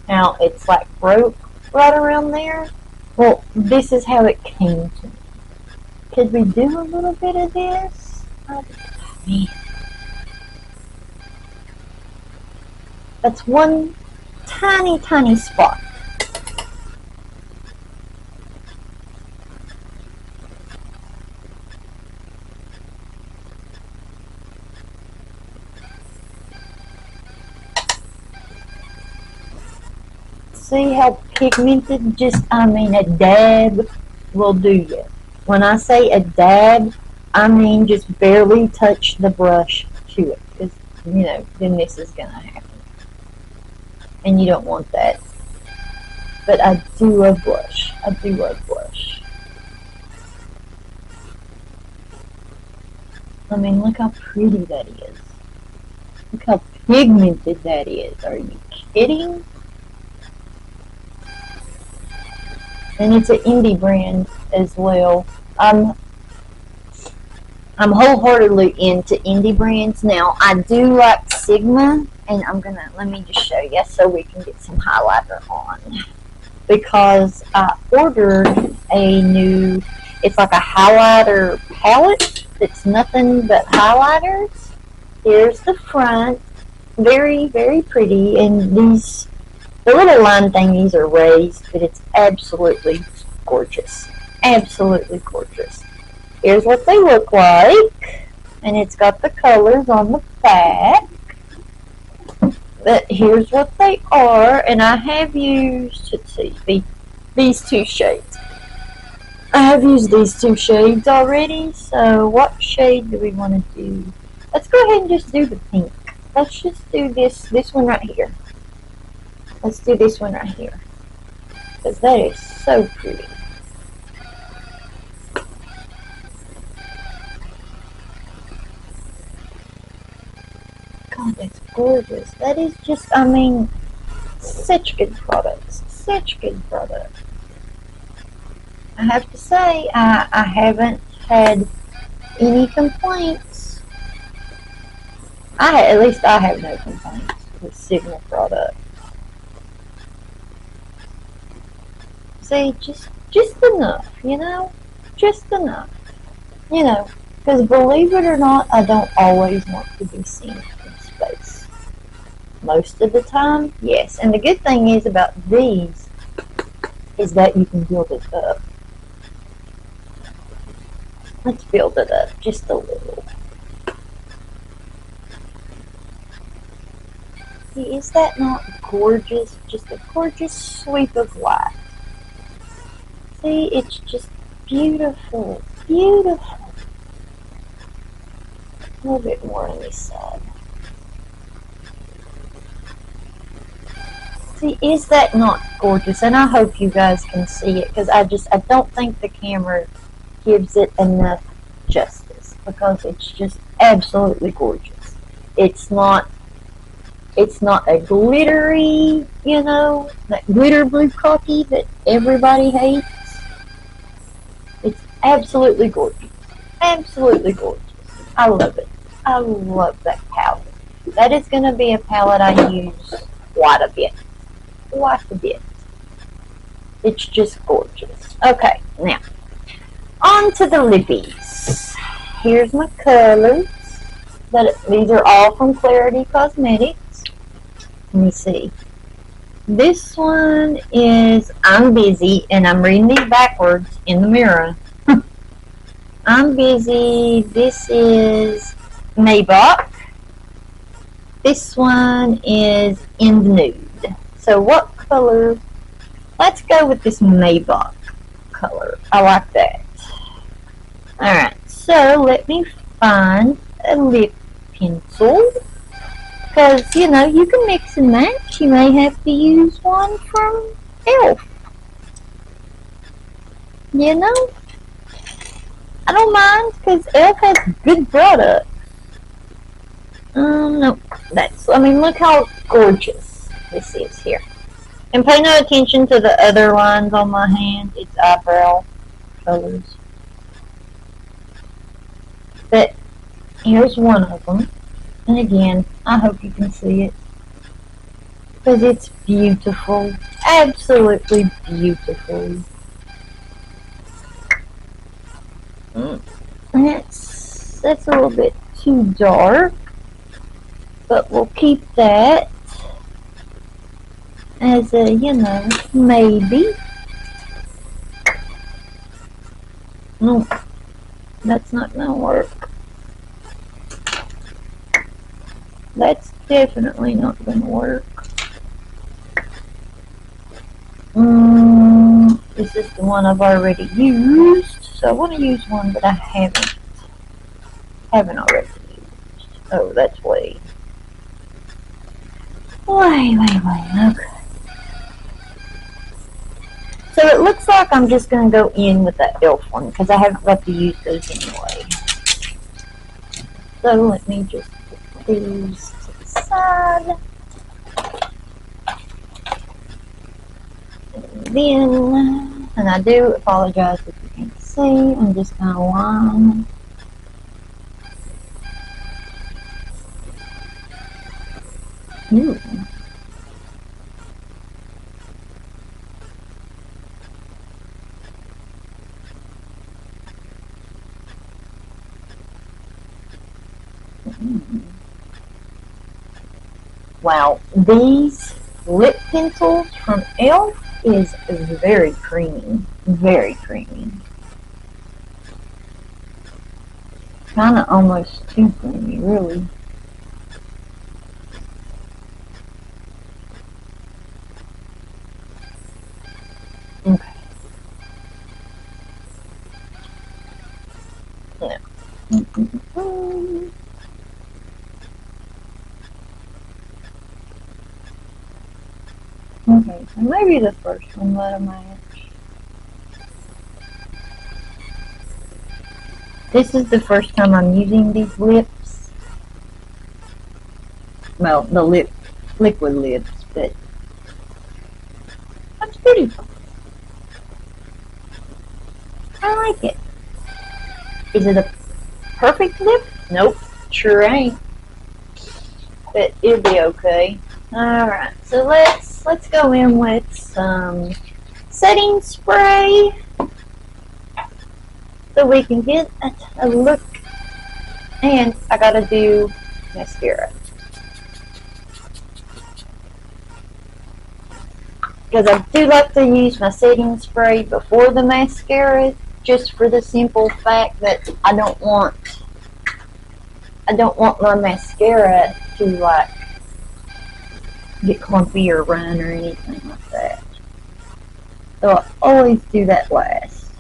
how it's like broke right around there. Well, this is how it came to me. Could we do a little bit of this? Man. That's one tiny, tiny spot. See how pigmented, just, I mean, a dab will do you. When I say a dab, I mean just barely touch the brush to it, because, then this is going to happen. And you don't want that. But I do love blush. I do love blush. I mean, look how pretty that is. Look how pigmented that is. Are you kidding? And it's an indie brand as well. I'm wholeheartedly into indie brands now. I do like Sigma, and let me just show you so we can get some highlighter on. Because I ordered a new, it's like a highlighter palette that's nothing but highlighters. Here's the front, very, very pretty, and the little line thingies are raised, but it's absolutely gorgeous. Absolutely gorgeous. Here's what they look like, and it's got the colors on the back. But here's what they are, and I have used, let's see, these two shades. I have used these two shades already, so what shade do we want to do? Let's go ahead and just do the pink. Let's just do this one right here. Let's do this one right here, because that is so pretty. God, that's gorgeous. That is just, I mean, such good products. Such good products. I have to say, I haven't had any complaints. At least I have no complaints with Sigma products. See, just enough, just enough, because believe it or not, I don't always want to be seen in space. Most of the time, yes. And the good thing is about these is that you can build it up. Let's build it up just a little. See, is that not gorgeous? Just a gorgeous sweep of light. See, it's just beautiful, beautiful. A little bit more on this side. See, is that not gorgeous? And I hope you guys can see it, because I don't think the camera gives it enough justice, because it's just absolutely gorgeous. It's not a glittery, that glitter blue cocky that everybody hates. It's absolutely gorgeous. Absolutely gorgeous. I love it. I love that palette. That is going to be a palette I use quite a bit. Quite a bit. It's just gorgeous. Okay, now, on to the lippies. Here's my colors. These are all from Clarity Cosmetics. Let me see. This one is I'm Busy, and I'm reading these backwards in the mirror. I'm Busy. This is Maybach. This one is In the Nude. So what color? Let's go with this Maybach color. I like that. Alright, so let me find a lip pencil. Because, you can mix and match. You may have to use one from e.l.f. I don't mind, because e.l.f. has good products. No, look how gorgeous this is here. And pay no attention to the other lines on my hand. It's eyebrow colors. But here's one of them. And again, I hope you can see it, because it's beautiful. Absolutely beautiful. That's a little bit too dark, but we'll keep that as a, maybe. No, that's not going to work. That's definitely not going to work. This is the one I've already used, so I want to use one that I haven't already used. Oh, that's way. Okay. So it looks like I'm just going to go in with that elf one because I haven't got to use those anyway. So let me just put these to the side. And then, and I do apologize if you can't see, I'm just going to line. Ooh. Wow, these lip pencils from e.l.f. is very creamy. Very creamy. Kind of almost too creamy, really. Okay. Now. Okay, so maybe the first one let them match. This is the first time I'm using these lips. Well, the liquid lips, but that's pretty. I like it. Is it a perfect lip? Nope, sure ain't. But it'll be okay. Alright, so let's go in with some setting spray so we can get a look. And I gotta do mascara. Because I do like to use my setting spray before the mascara, just for the simple fact that I don't want my mascara to like get clumpy or run or anything like that. So I always do that last.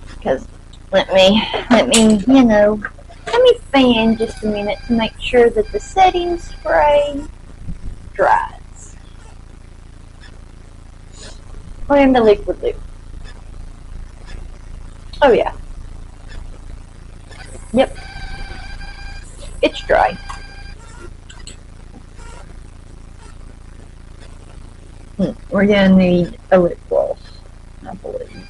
Because let me fan just a minute to make sure that the setting spray dries. And the liquid lip. Oh yeah. Yep. It's dry. We're gonna need a lip gloss, I believe.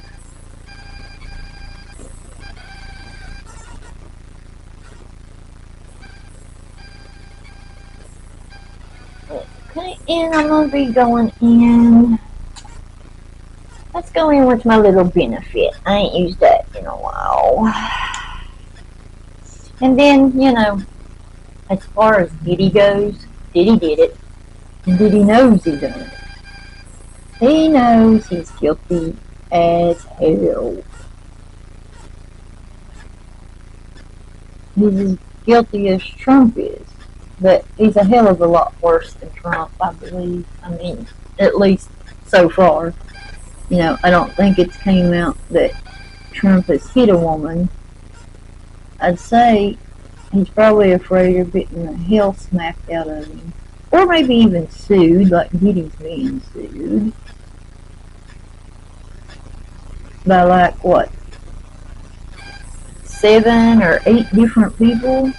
Okay, and I'm gonna be going in. Let's go in with my little Benefit. I ain't used that in a while. And then, as far as Diddy goes, Diddy did it. And Diddy knows he done it. He knows he's guilty as hell. He's as guilty as Trump is. But he's a hell of a lot worse than Trump, I believe. I mean, at least so far. I don't think it's came out that Trump has hit a woman. I'd say he's probably afraid of getting the hell smacked out of him. Or maybe even sued, like Diddy's being sued. By like, what? 7 or 8 different people.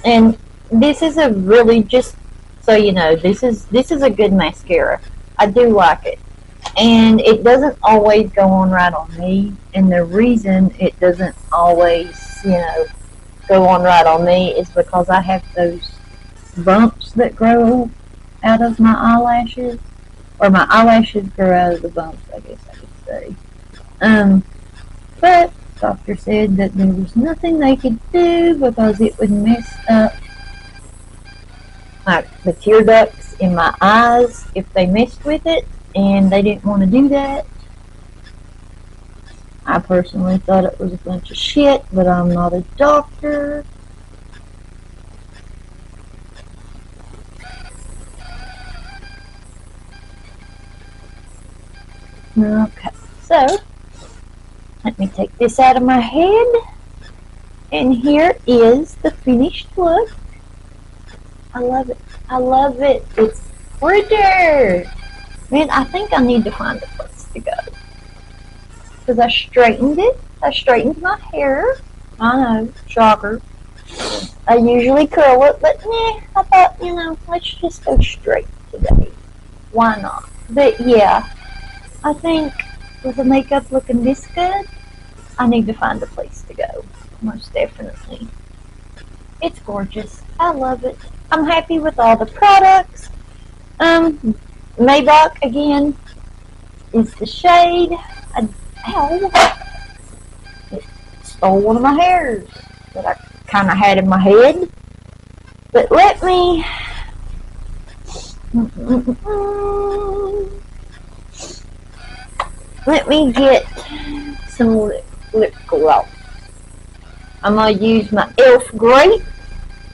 And this is a really, just so you know, this is a good mascara. I do like it. And it doesn't always go on right on me. And the reason it doesn't always, go on right on me is because I have those bumps that grow out of my eyelashes. Or my eyelashes grow out of the bumps, I guess I could say. But the doctor said that there was nothing they could do because it would mess up the tear ducts in my eyes if they messed with it, and they didn't want to do that. I personally thought it was a bunch of shit, but I'm not a doctor. Okay, so let me take this out of my head. And here is the finished look. I love it. I love it. It's pretty. Man, I think I need to find a place to go. Because I straightened it. I straightened my hair. I know, shocker. I usually curl it, but nah, I thought, let's just go straight today. Why not? But yeah, I think with the makeup looking this good, I need to find a place to go. Most definitely. It's gorgeous. I love it. I'm happy with all the products. Maybach again is the shade. Ow! It stole one of my hairs that I kind of had in my head. But let me get some lip gloss. I'm going to use my e.l.f. Grape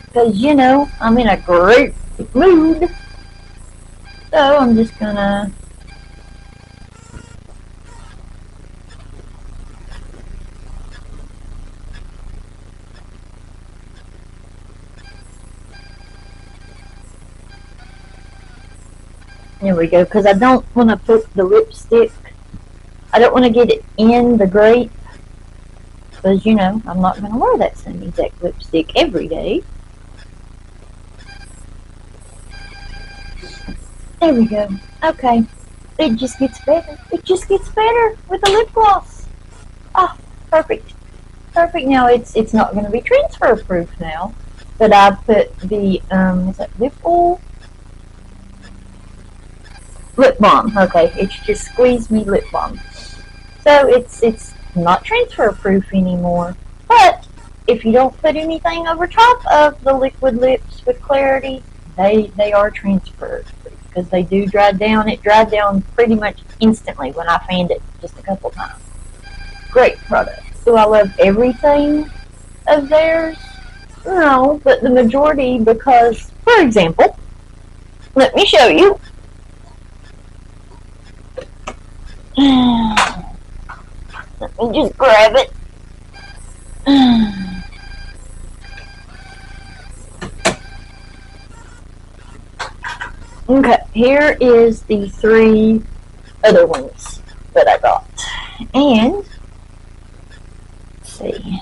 because, I'm in a great mood. So I'm just going to there we go, because I don't want to put the lipstick, I don't want to get it in the grape, because, I'm not going to wear that same exact lipstick every day. There we go. Okay. It just gets better. It just gets better with the lip gloss. Ah, perfect. Perfect. Now it's not going to be transfer proof now, but I put the, is that lip oil? Lip balm. Okay, it's just Squeeze Me lip balm. So it's not transfer proof anymore. But if you don't put anything over top of the liquid lips with Clarity, they are transfer proof because they do dry down. It dried down pretty much instantly when I fanned it just a couple times. Great product. Do I love everything of theirs? No, but the majority because, for example, let me show you. Let me just grab it. Okay, here is the 3 other ones that I got. And, let's see.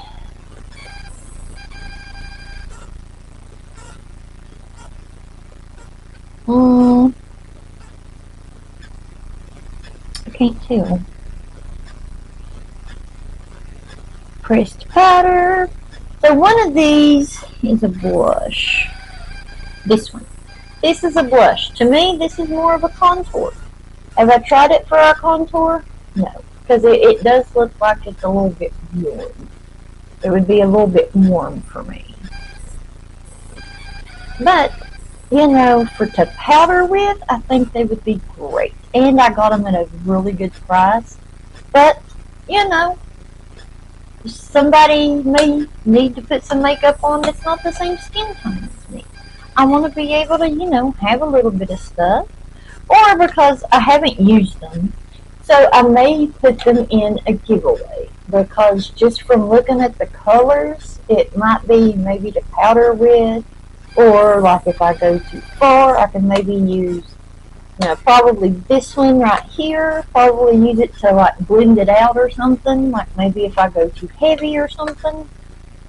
I can't tell. Pressed powder. So one of these is a blush. This one. This is a blush. To me, this is more of a contour. Have I tried it for a contour? No. Because it does look like it's a little bit warm. It would be a little bit warm for me. But, to powder with, I think they would be great. And I got them at a really good price. But, somebody may need to put some makeup on that's not the same skin tone as me. I want to be able to, have a little bit of stuff. Or because I haven't used them. So I may put them in a giveaway. Because just from looking at the colors, it might be maybe to powder with. Or like if I go too far, I can maybe use, probably this one right here. Probably use it to like blend it out or something. Like maybe if I go too heavy or something.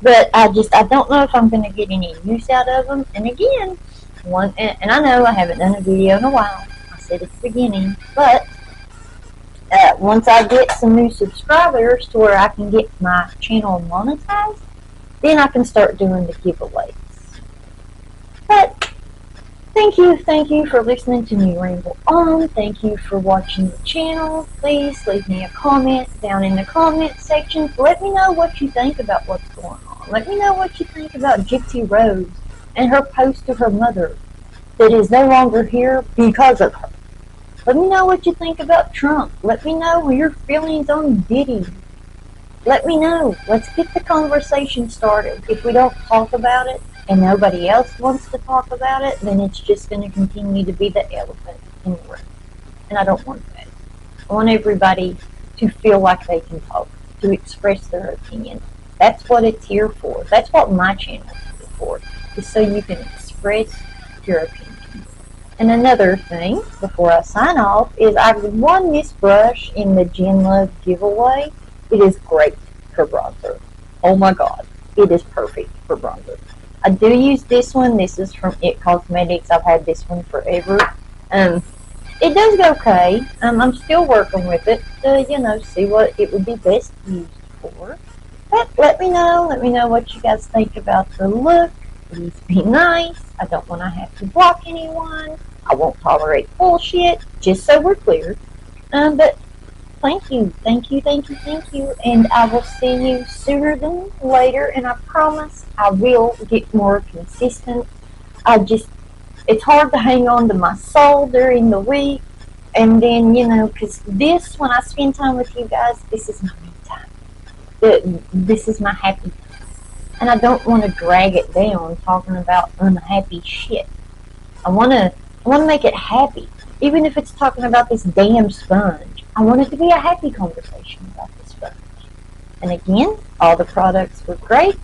But I don't know if I'm going to get any use out of them. And again, and I know I haven't done a video in a while. I said at the beginning. But once I get some new subscribers to where I can get my channel monetized, then I can start doing the giveaways. But thank you for listening to me ramble on. Thank you for watching the channel. Please leave me a comment down in the comment section. Let me know what you think about what's going on. Let me know what you think about Gypsy Rose and her post of her mother that is no longer here because of her. Let me know what you think about Trump. Let me know your feelings on Diddy. Let me know. Let's get the conversation started. If we don't talk about it and nobody else wants to talk about it, then it's just going to continue to be the elephant in the room. And I don't want that. I want everybody to feel like they can talk, to express their opinion. That's what it's here for. That's what my channel is here for, is so you can express your opinion. And another thing, before I sign off, is I've won this brush in the Gen Love giveaway. It is great for bronzer. Oh my god, it is perfect for bronzer. I do use this one. This is from It Cosmetics. I've had this one forever. It does go okay. I'm still working with it to, see what it would be best used for. But let me know what you guys think about the look. Please be nice. I don't want to have to block anyone. I won't tolerate bullshit, just so we're clear. But thank you, and I will see you sooner than later, and I promise I will get more consistent. It's hard to hang on to my soul during the week, and then, because when I spend time with you guys, this is my me time. This is my happy time, and I don't want to drag it down talking about unhappy shit. I want to make it happy, even if it's talking about this damn sponge. I want it to be a happy conversation about the sponge. And again, all the products were great.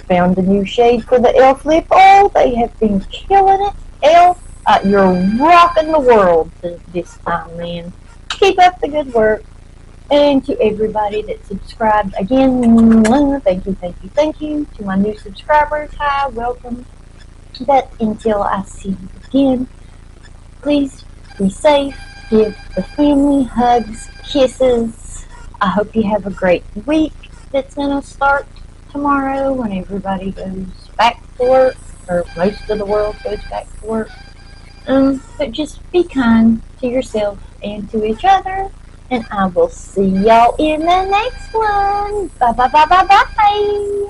Found a new shade for the e.l.f. lip oil. They have been killing it. e.l.f., you're rocking the world this time, man. Keep up the good work. And to everybody that subscribed, again, thank you. To my new subscribers, hi, welcome. But until I see you again, please be safe. Give the family hugs, kisses. I hope you have a great week that's going to start tomorrow when everybody goes back to work, or most of the world goes back to work. But just be kind to yourself and to each other, and I will see y'all in the next one. Bye.